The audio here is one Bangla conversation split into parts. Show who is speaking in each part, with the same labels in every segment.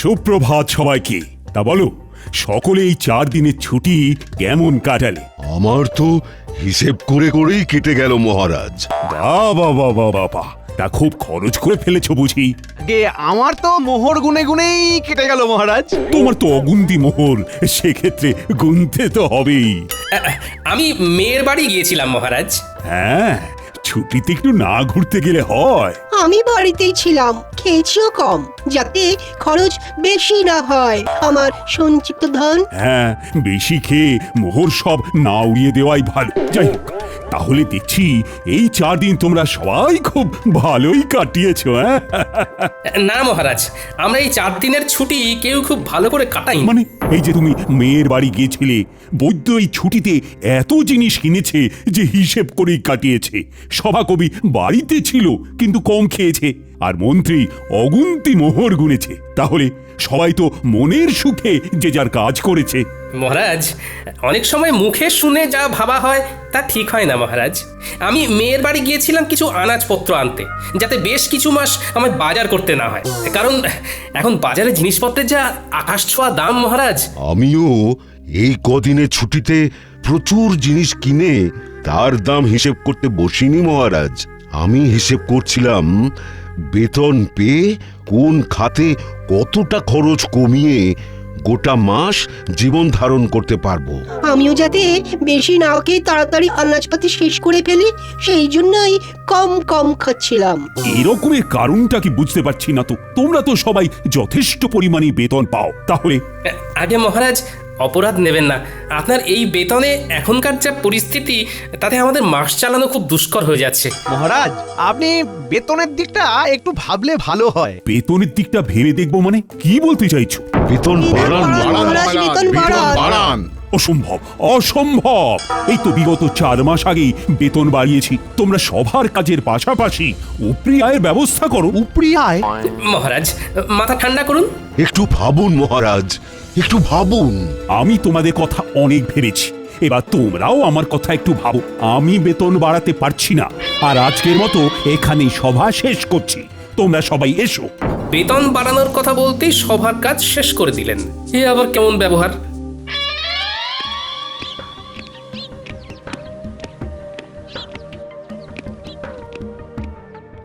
Speaker 1: সুপ্রভাত সবাইকে। তা বলো, সকলে এই 4 দিনের ছুটি কেমন কাটালে?
Speaker 2: আমার তো হিসেব করে করেই কেটে গেল মহারাজ।
Speaker 1: বাবা বাবা বাবা, তা খুব খরচ করে ফেলেছো বুঝি?
Speaker 3: আগে আমার তো মোহর গুনে গুনেই কেটে গেল মহারাজ।
Speaker 1: তোমার তো অগুন্তি মোহর, সেক্ষেত্রে গুনতে তো হবেই।
Speaker 4: আমি মেয়ের বাড়ি গিয়েছিলাম মহারাজ।
Speaker 1: হ্যাঁ, ছুটিতে একটু না ঘুরতে গেলে হয়?
Speaker 5: আমি বাড়িতেই ছিলাম, খেয়েছিও কম, যাতে খরচ বেশি না হয় আমার সঞ্চিত ধন।
Speaker 1: হ্যাঁ, বেশি খেয়ে মোহর সব না উড়িয়ে দেওয়াই ভালো। যাই হোক, তাহলে দেখছি এই 4 দিন তোমরা সবাই খুব ভালোই কাটিয়েছো। হ্যাঁ,
Speaker 4: না মহারাজ, আমরা এই 4 দিনের ছুটি কেউ খুব ভালো করে কাটাই।
Speaker 1: মানে এই যে তুমি মেয়ের বাড়ি গিয়েছিলে, বৈদ্য এই ছুটিতে এত জিনিস কিনেছে যে হিসেব করেই কাটিয়েছে। সভাকবি বাড়িতে ছিল কিন্তু কম খেয়েছে, আর মন্ত্রী অগুন্তি মোহর গুনেছে। তাহলে সবাই তো মনের সুখে যে যার কাজ করেছে।
Speaker 4: মহারাজ, অনেক সময় মুখে শুনে যা ভাবা হয় তা ঠিক হয় না মহারাজ। আমি মেয়ের বাড়ি গিয়েছিলাম কিছু আনাজপত্র আনতে, যাতে বেশ কিছু মাস আমার বাজার করতে না হয়। কারণ এখন বাজারে জিনিসপত্রের যা আকাশ ছোঁয়া দাম মহারাজ।
Speaker 2: আমিও এই কদিনের ছুটিতে প্রচুর জিনিস কিনে তার দাম হিসেব করতে বসিনি মহারাজ। আমি হিসেব করছিলাম বেতন পেয়ে কোন খাতে কতটা খরচ কমিয়ে গোটা মাস জীবন ধারণ করতে পারবো।
Speaker 5: আমিও যাতে বেশি না খেয়ে তাড়াতাড়ি আনাজপাতি শেষ করে ফেলি, সেই জন্যই কম কম খাচ্ছিলাম।
Speaker 1: এরকমের কারণটা কি বুঝতে পারছি না তো। তোমরা তো সবাই যথেষ্ট পরিমাণে বেতন পাও, তাহলে
Speaker 4: আগে মহারাজ, অপরাধ নেবেন না। আপনার এই বেতনে এখনকার যা পরিস্থিতি, তাতে আমাদের মাস চালানো খুব দুষ্কর হয়ে যাচ্ছে।
Speaker 3: মহারাজ, আপনি বেতনের দিকটা একটু ভাবলে ভালো হয়।
Speaker 1: বেতনের দিকটা ভেবে দেখবো মানে কি বলতে চাইছো?
Speaker 2: বেতন বাড়ান
Speaker 5: মহারাজ, বেতন বাড়ান।
Speaker 1: অসম্ভব, অসম্ভব। এই তো বিগত 4 মাস আগেই বেতন বাড়িয়েছি। তোমরা সবার কাজের পাশাপাশি উপরি আয়ের ব্যবস্থা করো।
Speaker 3: উপরি আয়?
Speaker 4: মহারাজ, মাথা ঠান্ডা করুন।
Speaker 2: একটু ভাবুন মহারাজ, একটু ভাবুন।
Speaker 1: আমি তোমাদের কথা অনেক ভেবেছি, এবার তোমরাও আমার কথা একটু ভাবো। আমি বেতন বাড়াতে পারছি না, আর আজকের মতো এখানেই সভা শেষ করছি। তোমরা সবাই এসো।
Speaker 4: বেতন বাড়ানোর কথা বলতেই সবার কাজ শেষ করে দিলেন। এ আবার কেমন ব্যবহার?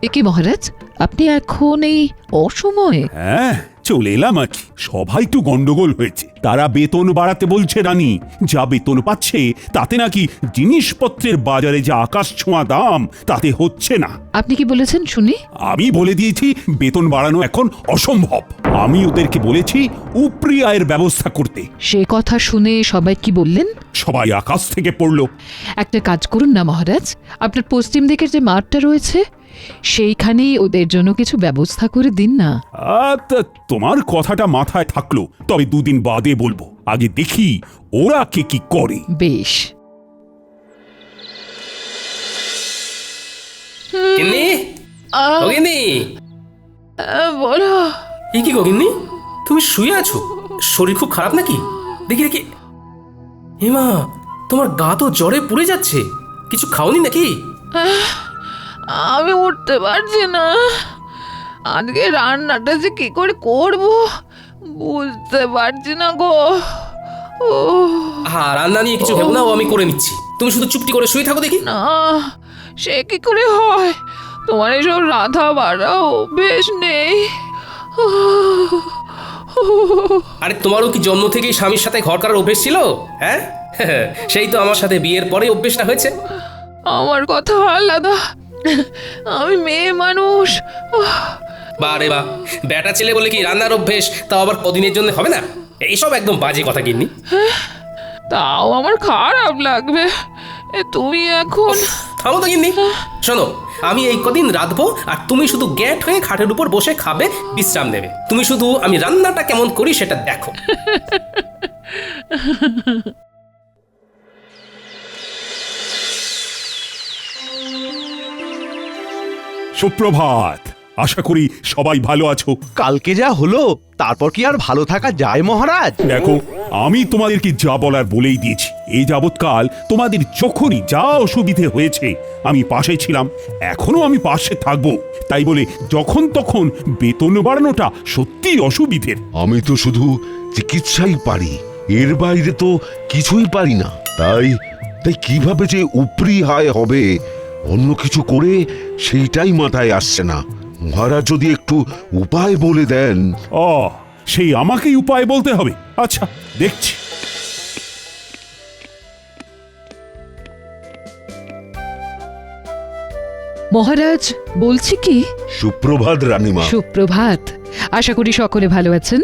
Speaker 6: একি মহারাজ, আপনি এখন এই অসময়ে?
Speaker 1: হ্যাঁ, চলে এলাম আর কি। সবাই একটু গন্ডগোল হয়েছে। তারা বেতন বাড়াতে বলছে রানী। যা বেতন পাচ্ছে তাতে নাকি জিনিসপত্রের বাজারে যা আকাশ ছোঁয়া দাম, তাতে হচ্ছে না।
Speaker 6: আপনি কি বলেছেন শুনি?
Speaker 1: আমি বলে দিয়েছি বেতন বাড়ানো এখন অসম্ভব। আমি ওদেরকে বলেছি উপরি আয়ের ব্যবস্থা করতে।
Speaker 6: সে কথা শুনে সবাই কি বললেন?
Speaker 1: সবাই আকাশ থেকে পড়লো।
Speaker 6: একটা কাজ করুন না মহারাজ, আপনার পশ্চিম দিকের যে মাঠটা রয়েছে সেইখানেই ওদের জন্য কিছু ব্যবস্থা করে দিন না।
Speaker 1: তা তোমার কথাটা মাথায় থাকলো, তবে 2 দিন বাদে বলবো। আগে দেখি ওরা কে কি করে।
Speaker 6: বেশ।
Speaker 4: গিন্নি, ও গিন্নি।
Speaker 6: বলো।
Speaker 4: এ কি গো গিন্নি, তুমি শুয়ে আছো? শরীর খুব খারাপ নাকি? দেখি দেখি। হেমা, তোমার গা তো জ্বরে পুড়ে যাচ্ছে। কিছু খাওনি নাকি?
Speaker 6: আমি উঠতে পারছি না। আজকে রান্নাটা যে কি করে করব বুঝতে পারছি না গো।
Speaker 4: হ্যাঁ, রান্না নিয়ে কিছু ভেবো না, ও আমি করে নিচ্ছি। তুমি শুধু চুপটি করে শুয়ে থাকো দেখি।
Speaker 6: না, সে কি করে হয়? তোমার এসব রাধা বাড়া অভ্যেস নেই।
Speaker 4: আরে তোমারও কি জন্ম থেকেই স্বামীর সাথে ঘর করার অভ্যেস ছিল? হ্যাঁ, সেই তো আমার সাথে বিয়ের পরে অভ্যেসটা হয়েছে।
Speaker 6: আমার কথা আলাদা, আমি মেয়ে মানুষ।
Speaker 4: বারে বা, বেটা ছেলে বলে কি রান্নার অভ্যেস তাও আবার কদিনের জন্য হবে না? এইসব একদম বাজে কথা গিন্নি।
Speaker 6: তাও আমার খারাপ লাগবে। তুমি এখন
Speaker 4: থামো তো গিন্নি। শোনো, আমি এই কদিন রাঁধবো, আর তুমি শুধু গ্যাট হয়ে খাটের উপর বসে খাবে, বিশ্রাম নেবে। তুমি শুধু আমি রান্নাটা কেমন করি সেটা দেখো।
Speaker 1: সুপ্রভাত। আশা করি সবাই ভালো আছো।
Speaker 3: কালকে যা হলো তারপর কি আর ভালো থাকা যায় মহারাজ?
Speaker 1: দেখো, আমি তোমাদেরকে যা বলার বলেই দিয়েছি। এই যাবৎকাল তোমাদের যখনই যা অসুবিধে হয়েছে আমি পাশে ছিলাম, এখনো আমি পাশে থাকবো। তাই বলে যখন তখন বেতন বাড়ানোটা সত্যিই অসুবিধের।
Speaker 2: আমি তো শুধু চিকিৎসাই পারি, এর বাইরে তো কিছুই পারি না। তাই তাই কিভাবে যে উপরি আয় হবে অন্য কিছু করে সেইটাই মাথায় আসছে না। মহারাজ যদি একটু উপায় বলে দেন।
Speaker 1: সেই আমাকেই উপায় বলতে হবে? আচ্ছা, দেখছি।
Speaker 6: মহারাজ, বলছি কি?
Speaker 2: সুপ্রভাত রানীমা।
Speaker 6: সুপ্রভাত। আশা করি সকলে ভালো আছেন।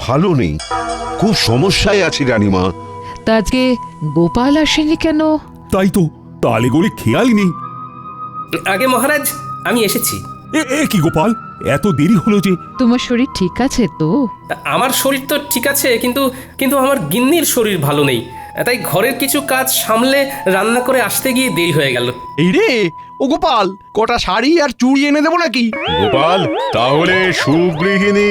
Speaker 2: ভালো নেই, খুব সমস্যায় আছি রানীমা।
Speaker 6: তা আজকে গোপাল আসেনি কেন?
Speaker 1: তাই তো, তালে গড়ে খেয়ালই নেই।
Speaker 4: আগে মহারাজ, আমি এসেছি।
Speaker 1: এ কি গোপাল, এত দেরি হলো যে?
Speaker 6: তোমার শরীর ঠিক আছে তো?
Speaker 4: আমার শরীর তো ঠিক আছে, কিন্তু কিন্তু আমার গিন্নির শরীর ভালো নেই। তাই ঘরের কিছু কাজ সামলে রান্না করে আসতে গিয়ে দেরি হয়ে গেল।
Speaker 3: এই রে, ও গোপাল, কটা শাড়ি আর চুড়ি এনে দেবো নাকি?
Speaker 7: গোপাল, তাহলে সুগৃহিণী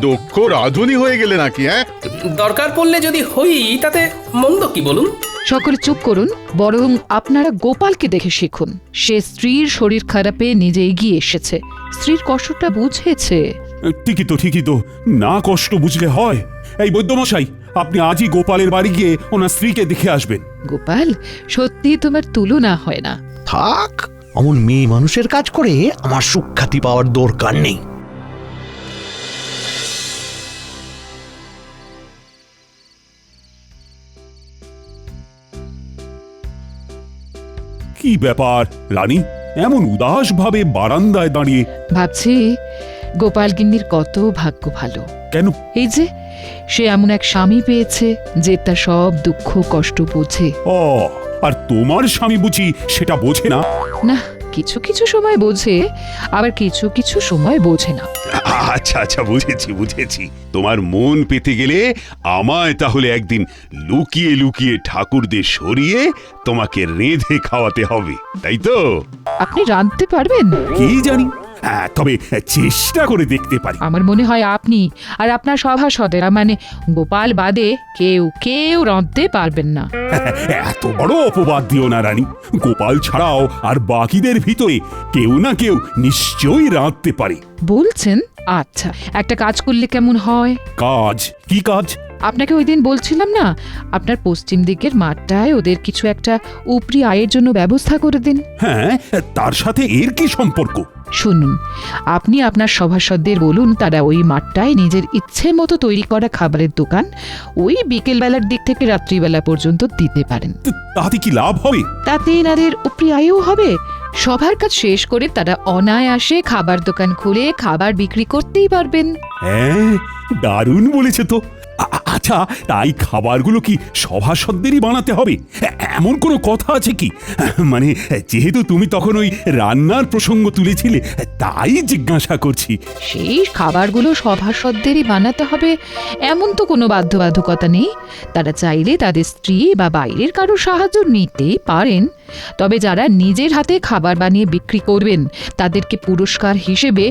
Speaker 7: দক্ষ রাধুনী হয়ে গেলে নাকি?
Speaker 4: দরকার পড়লে যদি হই তাতে মন্দ কি বলুন?
Speaker 6: সকলে চুপ করুন, বরং আপনারা গোপালকে দেখে শিখুন। সে স্ত্রীর শরীর খারাপে নিজে এগিয়ে এসেছে, স্ত্রীর কষ্টটা বুঝেছে।
Speaker 1: ঠিকই তো, না কষ্ট বুঝলে হয়। এই বৈদ্যমশাই, আপনি আজই গোপালের বাড়ি গিয়ে ওনার স্ত্রীকে দেখে আসবেন।
Speaker 6: গোপাল, সত্যি তোমার তুলনা হয় না।
Speaker 3: থাক, অমন মেয়ে মানুষের কাজ করে আমার সুখ্যাতি পাওয়ার দরকার নেই।
Speaker 1: কি ব্যাপার রানী, এমন উদাস ভাবে বারান্দায় দাঁড়িয়ে?
Speaker 6: ভাবছি গোপাল গিন্নির কত ভাগ্য ভালো।
Speaker 1: কেন?
Speaker 6: এই যে সে এমন এক স্বামী পেয়েছে যে তার সব দুঃখ কষ্ট বোঝে।
Speaker 1: আর তোমার স্বামী বুঝি সেটা বোঝে না?
Speaker 6: না, কিছু কিছু সময় বোঝে, আবার কিছু কিছু সময় বোঝে না।
Speaker 1: আচ্ছা, বুঝেছি। তোমার মন পেতে গেলে আমায় তাহলে একদিন লুকিয়ে লুকিয়ে ঠাকুরদের সরিয়ে তোমাকে রেঁধে খাওয়াতে হবে, তাই তো?
Speaker 6: আপনি রাঁধতে পারবেন?
Speaker 1: কি জানি, তবে চেষ্টা করে দেখতে পারি।
Speaker 6: আমার মনে হয় আপনি আর আপনার সভাসদেরা, মানে গোপাল বাদে কেউ রাঁধতে পারবেন না।
Speaker 1: এত বড় অপবাদ দিও না রানী। গোপাল ছাড়াও আর বাকিদের ভিতরে কেউ না কেউ নিশ্চয়ই রাঁধতে পারে।
Speaker 6: বলছেন? আচ্ছা, একটা কাজ করলে কেমন হয়?
Speaker 1: কাজ? কি কাজ?
Speaker 6: আপনাকে ওই দিন বলছিলাম না, আপনার পশ্চিম দিকের মাঠটায় ওদের কিছু একটা উপরি আয়ের জন্য ব্যবস্থা করে দিন।
Speaker 1: হ্যাঁ, তার সাথে এর কি সম্পর্ক?
Speaker 6: শুনুন, আপনি আপনার সভাসদদের বলুন তারা ওই মাঠটায় নিজের ইচ্ছে মতো তৈরি করা খাবারের দোকান ওই বিকেলবেলার দিক থেকে রাত্রিবেলা পর্যন্ত দিতে পারেন।
Speaker 1: তাতে কি লাভ হবে?
Speaker 6: তাতে এনাদের উপরি আয়ও হবে। সবার কাজ শেষ করে তারা অনায়াসে খাবার দোকান খুলে খাবার বিক্রি করতেই পারবেন।
Speaker 1: হ্যাঁ, দারুণ বলেছে তো। আচ্ছা, তাই খাবারগুলো কি সভাসদেরই বানাতে হবে? এমন কোনো কথা আছে কি? মানে যেহেতু তুমি তখন ওই রান্নার প্রসঙ্গ তুলেছিলে, তাই জিজ্ঞাসা করছি।
Speaker 6: সেই খাবারগুলো সভাসদেরই বানাতে হবে এমন তো কোনো বাধ্যবাধকতা নেই। তারা চাইলে তাদের স্ত্রী বা বাইরের কারো সাহায্য নিতেই পারেন। তবে যারা নিজের হাতে খাবার বানিয়ে বিক্রি করবেন তাদেরকে পুরস্কার হিসেবে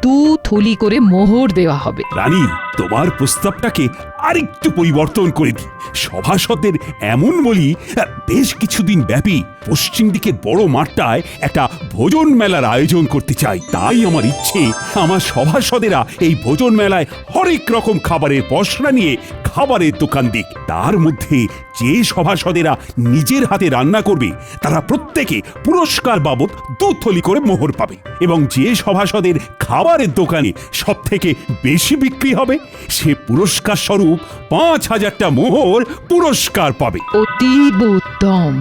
Speaker 6: 2 থলি করে মোহর দেওয়া হবে।
Speaker 1: রানী, তোমার প্রস্তাবটাকে আরেকটু পরিবর্তন করে দিই। সভাসদের এমন বলি, বেশ কিছুদিন ব্যাপী পশ্চিম দিকের বড় মাঠটায় একটা ভোজন মেলার আয়োজন করতে চাই। তাই আমার ইচ্ছে, আমার সভাসদেরা এই ভোজন মেলায় হরেক রকম খাবারের পসরা নিয়ে খাবারের দোকান দিক। তার মধ্যে যে সভাসদেরা নিজের হাতে রান্না করবে তারা প্রত্যেকে পুরস্কার বাবদ 2 থলি করে মোহর পাবে, এবং যে সভাসদের খাবারের দোকানে সব থেকে বেশি বিক্রি হবে সে পুরস্কার স্বরূপ 5000টা মোহর পুরস্কার পাবে।
Speaker 6: অতীব উত্তম।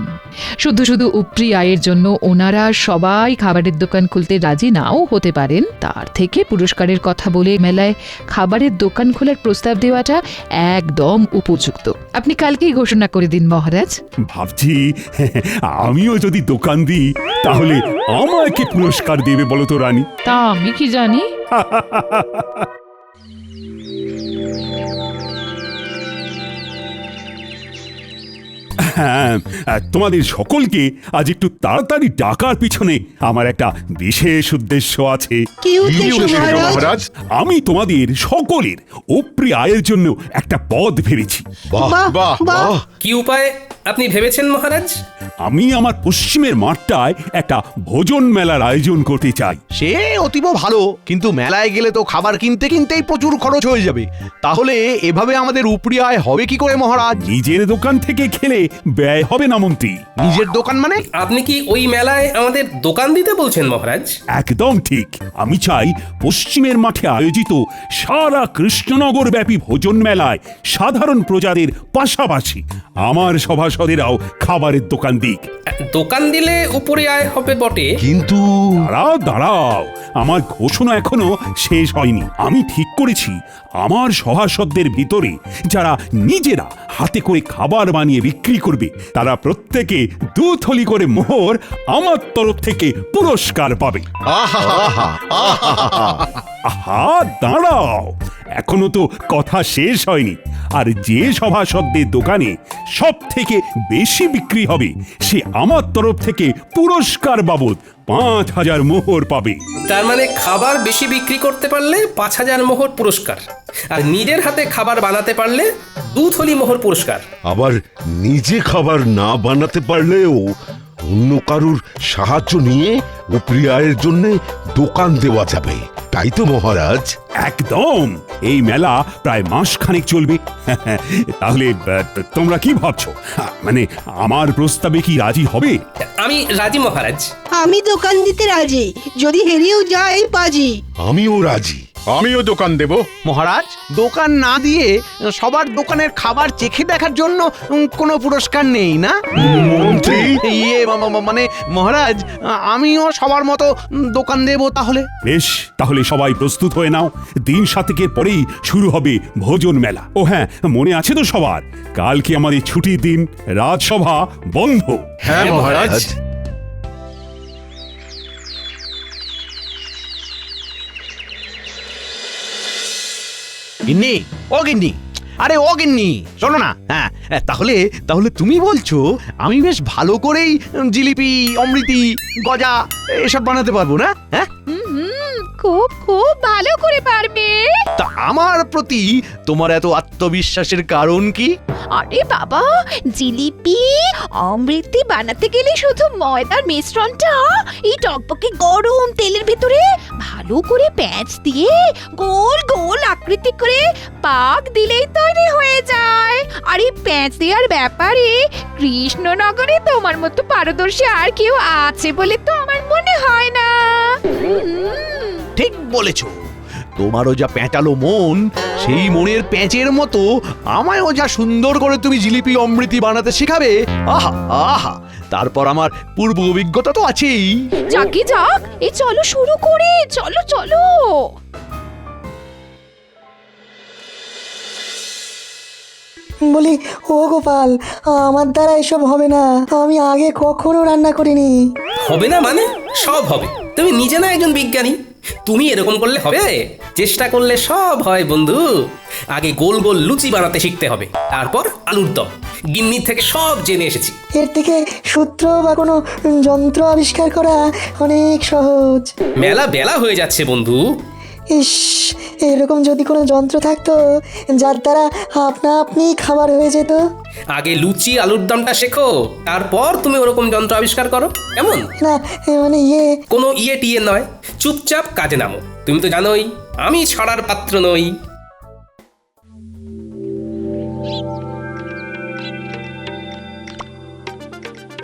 Speaker 6: শুধু শুধু উপরি আয়ের জন্য ওনারা সবাই খাবারের দোকান খুলতে রাজি নাও হতে পারেন, তার থেকে পুরস্কারের কথা বলে মেলায় খাবারের দোকান খোলার প্রস্তাব দেওয়াটা একদম উপযুক্ত। আপনি কালকেই ঘোষণা করে দিন মহারাজ।
Speaker 1: ভাবছি আমিও যদি দোকান দিই তাহলে আমাকে পুরস্কার দেবে বলো তো রানী?
Speaker 6: তা আমি কি জানি।
Speaker 1: হ্যাঁ, তোমাদের সকলকে আজ একটু তাড়াতাড়ি ডাকার পিছনে আমার একটা বিশেষ উদ্দেশ্য আছে।
Speaker 5: কি উদ্দেশ্য মহারাজ?
Speaker 7: মহারাজ
Speaker 1: আমি তোমাদের সকলের উপরি আয়ের জন্য একটা পদ ভেবেছি।
Speaker 2: বাহ
Speaker 5: বাহ
Speaker 7: বাহ,
Speaker 5: বাহ
Speaker 4: কি উপায় আপনি ভেবেছেন মহারাজ?
Speaker 1: আমি আমার পশ্চিমের মাঠটায় একটা ভোজন মেলার আয়োজন করতে চাই।
Speaker 3: সে অতীব ভালো, কিন্তু মেলায় গেলে তো খাবার কিনতে কিনতেই প্রচুর খরচ হয়ে যাবে। তাহলে এভাবে আমাদের উপরি আয় হবে কি করে মহারাজ?
Speaker 1: নিজের দোকান থেকে খেলে ব্যয় হবে না মন্ত্রী।
Speaker 3: নিজের দোকান মানে?
Speaker 4: আপনি কি ওই মেলায় আমাদের দোকান দিতে বলছেন মহারাজ?
Speaker 1: একদম ঠিক। আমি চাই পশ্চিমের মাঠে আয়োজিত সারা কৃষ্ণনগর ব্যাপী ভোজন মেলায় সাধারণ প্রজাদের পাশাপাশি আমার সভাসদেরাও খাবারের দোকান দিক।
Speaker 4: দোকান দিলে উপরে আয় হবে বটে,
Speaker 2: কিন্তু
Speaker 1: দাঁড়াও দাঁড়াও, আমার ঘোষণা এখনো শেষ হয়নি। আমি ঠিক করেছি আমার সভাসদদের ভিতরে যারা নিজেরা হাতে করে খাবার বানিয়ে বিক্রি করবে তারা প্রত্যেকে 2 থলি করে মোহর আমার তরফ থেকে পুরস্কার পাবে। আহা দাঁড়াও, এখনো তো কথা শেষ হয়নি। আর যে সভাসদদের দোকানে সব থেকে বেশি বিক্রি হবে সে আমার তরফ থেকে পুরস্কার বাবদ 5,000 মোহর পাবে।
Speaker 4: তার মানে খাবার বেশি বিক্রি করতে পারলে 5,000 মোহর পুরস্কার, আর নিজের হাতে খাবার বানাতে পারলে 2 থলি মোহর পুরস্কার।
Speaker 2: আবার নিজে খাবার না বানাতে পারলেও অন্য কারুর সাহায্য নিয়ে উপরি আয়ের জন্য দোকান দেওয়া যাবে, তাই তো মহারাজ?
Speaker 1: একদম। এই মেলা প্রায় মাসখানেক চলবে। তাহলে তোমরা কি ভাবছো? মানে আমার প্রস্তাবে কি রাজি হবে?
Speaker 4: আমি রাজি মহারাজ।
Speaker 5: আমি দোকান দিতে রাজি, যদি হেরেও যায় বাজি।
Speaker 2: আমিও রাজি।
Speaker 7: আমিও দোকান দেব।
Speaker 3: মহারাজ, দোকান না দিয়ে সবার দোকানের খাবার চেখে দেখার জন্য কোনো পুরস্কার নেই না?
Speaker 7: মন্ত্রী
Speaker 3: মানে মহারাজ, আমিও সবার মতো দোকান দেব তাহলে।
Speaker 1: বেশ, তাহলে সবাই প্রস্তুত হয়ে নাও। দিন 7 পরেই শুরু হবে ভোজন মেলা। ও হ্যাঁ, মনে আছে তো সবার, কালকে আমাদের ছুটির দিন, রাজসভা বন্ধ।
Speaker 7: হ্যাঁ মহারাজ।
Speaker 3: গিন্নি, ও গিন্নি, আরে ও গিন্নি, শোনো না। হ্যাঁ, তাহলে তাহলে তুমি বলছো আমি বেশ ভালো করেই জিলিপি, অমৃতি, গজা এসব বানাতে পারবো না? হ্যাঁ,
Speaker 6: খুব খুব ভালো করে পারবে।
Speaker 3: তা আমার প্রতি তোমার এত আত্মবিশ্বাসের কারণ কি?
Speaker 6: আরে বাবা, জিলিপি অমৃতি বানাতে গেলে শুধু ময়দার মিশ্রণটা এই টকবকে গরম তেলের ভিতরে ভালো করে প্যাঁচ দিয়ে গোল গোল আকৃতি করে পাক দিলেই তৈরি হয়ে যায়। আর এই প্যাঁচ দেওয়ার ব্যাপারে কৃষ্ণনগরে তোমার মতো পারদর্শী আর কেউ আছে বলে তো আমার মনে হয় না।
Speaker 3: ঠিক বলেছ। তোমারও যা প্যাঁচালো মন, সেই মনের প্যাঁচের মতো আমায়ও যা সুন্দর করে তুমি জিলিপি অমৃতি বানাতে শেখাবে, আহা আহা, তারপর আমার পূর্ব অভিজ্ঞতা তো আছেই।
Speaker 6: যাকে যাক, এই চলো শুরু করে, চলো চলো।
Speaker 8: বলি, ও গোপাল, আমার দ্বারা এসব হবে না। আমি আগে কখনো রান্না করিনি।
Speaker 4: হবে না মানে? সব হবে। তুমি নিজে না একজন বিজ্ঞানী, তুমি এরকম করলে হবে? চেষ্টা করলে সব হয় বন্ধু। আগে গোল গোল লুচি বানাতে শিখতে হবে, তারপর আলুর দম। গিন্নির থেকে সব জেনে এসেছি।
Speaker 8: এর থেকে সূত্র বা কোনো যন্ত্র আবিষ্কার করা অনেক সহজ।
Speaker 4: মেলা বেলা হয়ে যাচ্ছে বন্ধু।
Speaker 8: ইস, এরকম যদি কোনো যন্ত্র থাকতো যার দ্বারা আপনা আপনি খাবার হয়ে যেত।
Speaker 4: আগে লুচি আলুর দমটা শেখো, তারপর তুমি ওরকম যন্ত্র আবিষ্কার করো, কেমন?
Speaker 8: না, মানে
Speaker 4: কোনো ইয়ে টিয়ে নয়, চুপচাপ কাজে নামো। তুমি তো জানোই আমি ছড়ার পাত্র নই।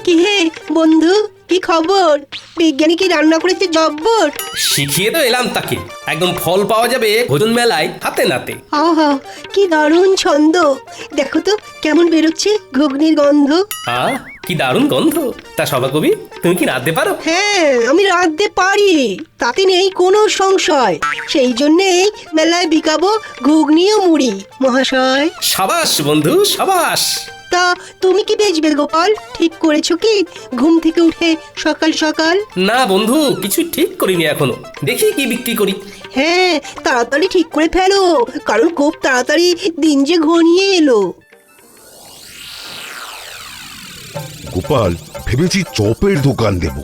Speaker 5: কি হে বন্ধু, কি খবর? বিজ্ঞানী কি রান্না করেছে জব্বর?
Speaker 4: শিখিয়ে তো এলাম তাকে, একদম ফল পাওয়া যাবে ভোজন মেলায় হাতে নাতে।
Speaker 5: আহা, কি দারুণ ছন্দ! দেখো তো কেমন বেরোচ্ছে ঘুগনির গন্ধ।
Speaker 4: কি দারুণ গন্ধ! তা সভাকবি, তুমি কি রাঁধতে পারো?
Speaker 5: হ্যাঁ, আমি রাঁধতে পারি, তাতে নেই কোনো সংশয়। সেই জন্যেই মেলায় বিকাবো ঘুগনি ও মুড়ি মহাশয়।
Speaker 4: সাবাস বন্ধু, সাবাস।
Speaker 5: তা তুমি কি বেচবে গোপাল? ঠিক করেছো কি ঘুম থেকে উঠে সকাল সকাল?
Speaker 4: না বন্ধু, কিছু ঠিক করিনি এখনো, দেখি কি বিক্রি করি।
Speaker 5: হ্যাঁ, তাড়াতাড়ি ঠিক করে ফেলো, কারণ খুব তাড়াতাড়ি দিন যে ঘনিয়ে এলো।
Speaker 2: গোপাল, ভেবেছি চপের দোকান দেব,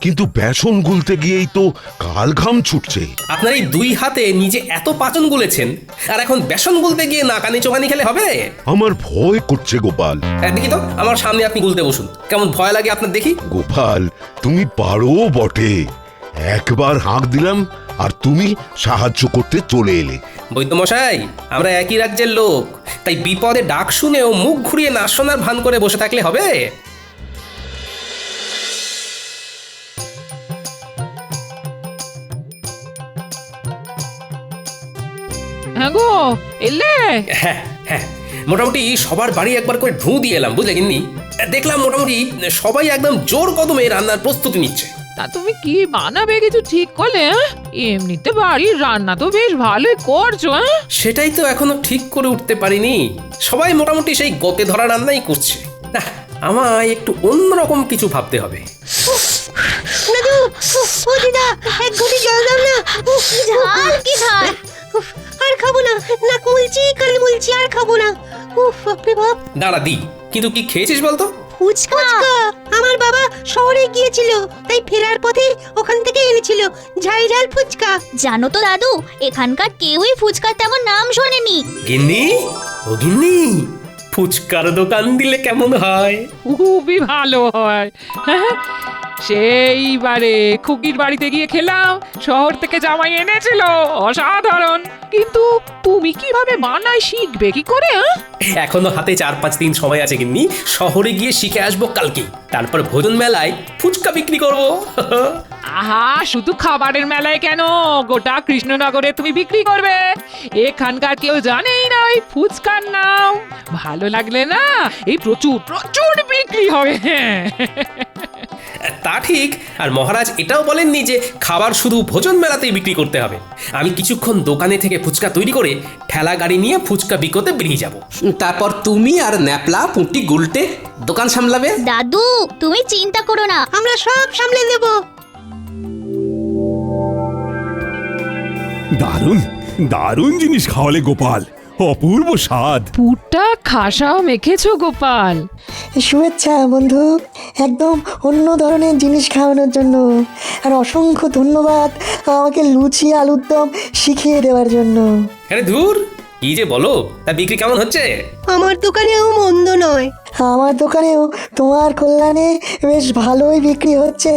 Speaker 2: কিন্তু বেসন গুলতে গিয়েই তো কাল ঘাম ছুটছে।
Speaker 4: আপনার এই দুই হাতে নিজে এত পাচন গুলেছেন, আর এখন বেসন গুলতে গিয়ে নাকানি চোখানি খেলে হবে?
Speaker 2: আমার ভয় করছে গোপাল।
Speaker 4: দেখি তো, আমার সামনে আপনি গুলতে বসুন, কেমন ভয় লাগে আপনার দেখি।
Speaker 2: গোপাল, তুমি পারো বটে। একবার হাঁক দিলাম আর তুমি সাহায্য করতে চলে এলে।
Speaker 4: বৈদ্যমশাই, আমরা একই রাজ্যের লোক, তাই বিপদে ডাক শুনেও মুখ ঘুরিয়ে না শোনার ভান করে বসে থাকলে হবে?
Speaker 6: হ্যাঁ গো, এলে?
Speaker 4: হ্যাঁ হ্যাঁ, মোটামুটি সবার বাড়ি একবার করে ঢু দিয়ে এলাম, বুঝলে গিন্নি। দেখলাম মোটামুটি সবাই একদম জোর কদমে রান্নার প্রস্তুতি নিচ্ছে।
Speaker 6: তা তুমি কি বানাবে কিছু ঠিক করলে? এমনিতে বাড়ির রান্না তো বেশ ভালোই করছো।
Speaker 4: সেটাই তো এখনো ঠিক করে উঠতে পারিনি। সবাই মোটামুটি সেই গতে ধরা রান্নাই করছে। না, আমায় একটু অন্যরকম কিছু ভাবতে হবে।
Speaker 5: দাদু, ও দিদা, এক ঘটি জল দাও না।
Speaker 9: ঝাল কি ঝাল?
Speaker 5: আর খাবো না, নাক মুলছি, কান মুলছি, আর খাবো না। উফ, বাপরে বাপ।
Speaker 4: দাঁড়া দি, কিন্তু কি খেয়েছিস বলতো?
Speaker 5: ফুচকা। আমার বাবা শহরে গিয়েছিল, তাই ফেরার পথে ওখান থেকে এনেছিল ঝাল ঝাল ফুচকা।
Speaker 9: জানো তো দাদু, এখানকার কেউই ফুচকার তেমন নাম শোনেনি।
Speaker 4: গিন্নি, ও গিন্নি, ফুচকার দোকান দিলে কেমন হয়?
Speaker 6: খুবই ভালো হয়। সেইবারে খুকির বাড়িতে গিয়ে খেলাম, শহর থেকে জামাই এনেছিল, অসাধারণ। কিন্তু তুমি কিভাবে বানাই শিখবে কি করে?
Speaker 4: এখনো হাতে 4-5 দিন সময় আছে গিন্নি। শহরে গিয়ে শিখে আসবো কালকে, তারপর ভোজন মেলায় ফুচকা বিক্রি করব।
Speaker 6: আহা, শুধু খাবারের মেলায় কেন, গোটা কৃষ্ণনগরে তুমি বিক্রি করবে। এখানকার কেউ জানেই না ওই ফুচকার নাম। ভালো লাগলে না, এই প্রচুর প্রচুর বিক্রি হবে।
Speaker 4: তা ঠিক, আর মহারাজ এটাও বলেননি যে খাবার শুধু ভোজন মেলাতেই বিক্রি করতে হবে। আমি কিছুক্ষণ দোকানে থেকে ফুচকা তৈরি করে ঠেলা গাড়ি নিয়ে ফুচকা বিকোতে বেরিয়ে যাব।
Speaker 10: তারপর তুমি আর ন্যাপলা পুঁটি গুলটে দোকান সামলাবে।
Speaker 9: দাদু, তুমি চিন্তা করো না,
Speaker 5: আমরা সব সামলে নেব।
Speaker 1: দারুণ দারুণ জিনিস খাওয়ালে গোপাল, অপূর্ব স্বাদ।
Speaker 6: পুরটা খাসাও মেখেছো গোপাল।
Speaker 8: শুভেচ্ছা বন্ধু, একদম অন্য ধরনের জিনিস খাওয়ানোর জন্য। আর অসংখ্য ধন্যবাদ আমাকে লুচি আলুর দম শিখিয়ে দেওয়ার জন্য।
Speaker 4: আরে ধুর, কি যে বলো, তা বিক্রি কেমন হচ্ছে?
Speaker 5: আমার দোকানেও মন্দ নয়।
Speaker 8: আমার দোকানেও তোমার কল্যাণে বেশ ভালোই বিক্রি হচ্ছে।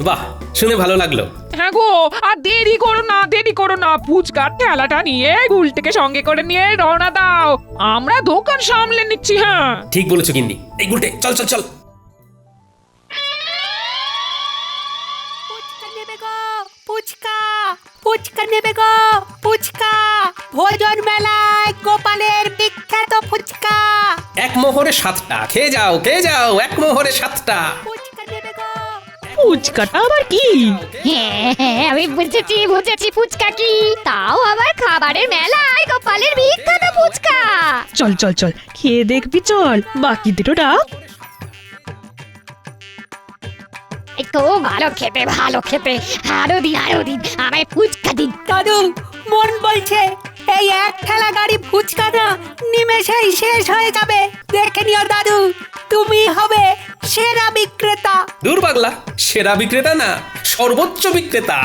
Speaker 4: বাহ, শুনে ভালো লাগলো।
Speaker 6: হ্যাঁ গো, আর দেরি করো না, দেরি করো না, ফুচকার ঠেলাটা নিয়ে গুলটিকে সঙ্গে করে নিয়ে রওনা দাও, আমরা দোকান সামলে নিচ্ছি। হ্যাঁ,
Speaker 4: ঠিক বলেছো গিন্নি। এই গুলটে, চল চল চল।
Speaker 11: ফুচকা নেবে গো, ফুচকা, ফুচকা নেবে গো, ফুচকা। ভোজন মেলায় গোপালের বিখ্যাত ফুচকা।
Speaker 4: এক মোহরে 7টা, খেয়ে যাও খেয়ে যাও, এক মোহরে 7টা।
Speaker 11: ফুচকা নেবে গো।
Speaker 6: ফুচকাটা আবার কি?
Speaker 9: হ্যাঁ হ্যাঁ, আমি বুঝেছি বুঝেছি, ফুচকা কি, তাও আবার খাবারের মেলায় গোপালের বিখ্যাত ফুচকা।
Speaker 12: চল চল চল, খেয়ে দেখবি, চল, বাকি দুটোটা।
Speaker 9: একটু ভালো খেতে, ভালো খেতে, আরো দিন আরো দিন, আমায় ফুচকা দিন।
Speaker 11: দাদু, মন বলছে এই এক ঠেলা গাড়ি ফুচকা না নিমেষেই শেষ হয়ে যাবে। দেখে নিও দাদু, তুমি হবে সেরা বিক্রেতা।
Speaker 4: দূর পাগলা, সেরা বিক্রেতা না, সর্বোচ্চ বিক্রেতা।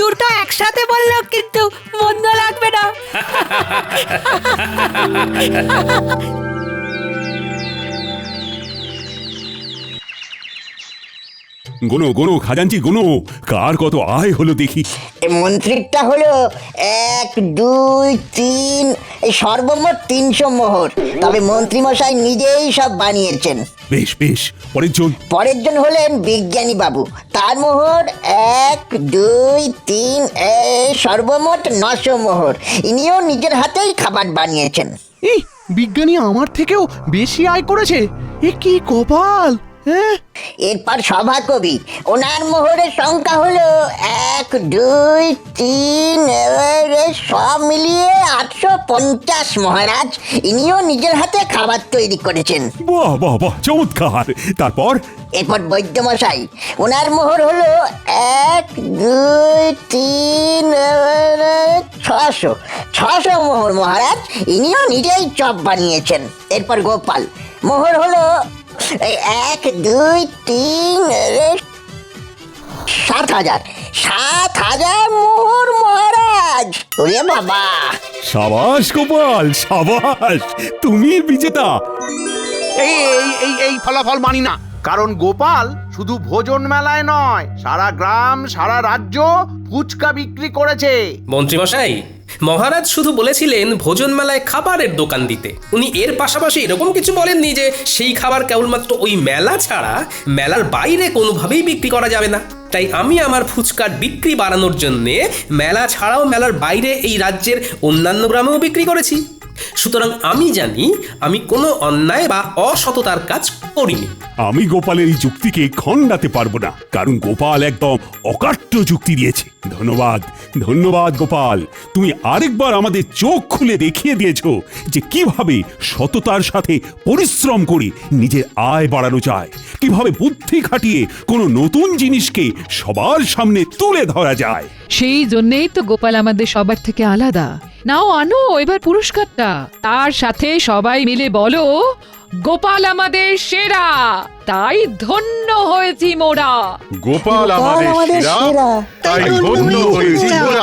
Speaker 11: দুটো একসাথে বললেও কিন্তু মন্দ লাগবে না।
Speaker 1: গোনো গোনো খাজাঞ্চি গোনো, কার কত আয় হলো দেখি।
Speaker 13: মন্ত্রীরটা হলো 1, 2, 3, এই সর্বমোট 300 মোহর। তবে মন্ত্রী মশাই নিজেই সব বানিয়েছেন।
Speaker 1: বেশ বেশ, পরের জন।
Speaker 13: পরের জন হলেন বিজ্ঞানী বাবু, তার মোহর 1, 2, 3, সর্বমোট 900 মোহর। ইনিও নিজের হাতেই খাবার বানিয়েছেন।
Speaker 3: এই বিজ্ঞানী আমার থেকেও বেশি আয় করেছে, এ কি কপাল। হ্যাঁ,
Speaker 13: এরপর সভাকবি, ওনার মোহরের সংখ্যা হলো 1, 2, 3, সব মিলিয়ে 850 মহারাজ। ইনিও নিজের হাতে খাবার তৈরি করেছেন।
Speaker 1: বাহ বাহ বাহ, চমৎকার। তারপর?
Speaker 13: এরপর বৈদ্যমশাই, ওনার মোহর হলো 1, 2, 3, 600 মোহর মহারাজ। ইনিও নিজেই চপ বানিয়েছেন। এরপর গোপাল, মোহর হলো এই 1 2 3 7,000 7,000 মোহর মহারাজ। ওরে বাবা!
Speaker 1: সাবাস গোপাল সাবাস, তুমি বিজেতা।
Speaker 3: এই এই এই এই ফলাফল মানি না, কারণ গোপাল শুধু ভোজন মেলায় নয়, সারা গ্রাম সারা রাজ্য ফুচকা বিক্রি করেছে।
Speaker 4: মন্ত্রীমশাই, মহারাজ শুধু বলেছিলেন ভোজন মেলায় খাবারের দোকান দিতে। উনি এর পাশাপাশি এরকম কিছু বলেননি যে সেই খাবার কেবলমাত্র ওই মেলা ছাড়া মেলার বাইরে কোনোভাবেই বিক্রি করা যাবে না। তাই আমি আমার ফুচকার বিক্রি বাড়ানোর জন্যে মেলা ছাড়াও মেলার বাইরে এই রাজ্যের অন্যান্য গ্রামেও বিক্রি করেছি। সুতরাং আমি জানি আমি কোনো অন্যায় বা অসততার কাজ করিনি।
Speaker 1: আমি গোপালের এই যুক্তিকে খণ্ডাতে পারবো না, কারণ গোপাল একদম অকাট্য যুক্তি দিয়েছে। ধন্যবাদ ধন্যবাদ গোপাল, তুমি আরেকবার আমাদের চোখ খুলে দেখিয়ে দিয়েছো যে কিভাবে সততার সাথে পরিশ্রম করে নিজের আয় বাড়ানো যায়, কিভাবে বুদ্ধি খাটিয়ে কোনো নতুন জিনিসকে সবার সামনে তুলে ধরা যায়।
Speaker 6: সেই জন্যেই তো গোপাল আমাদের সবার থেকে আলাদা। নাও আনো এবার পুরস্কারটা, তার সাথে সবাই মিলে বলো গোপাল আমাদের সেরা, তাই ধন্য হয়েছি মোরা।
Speaker 7: গোপাল আমাদের সেরা, তাই ধন্য হয়েছি মোরা।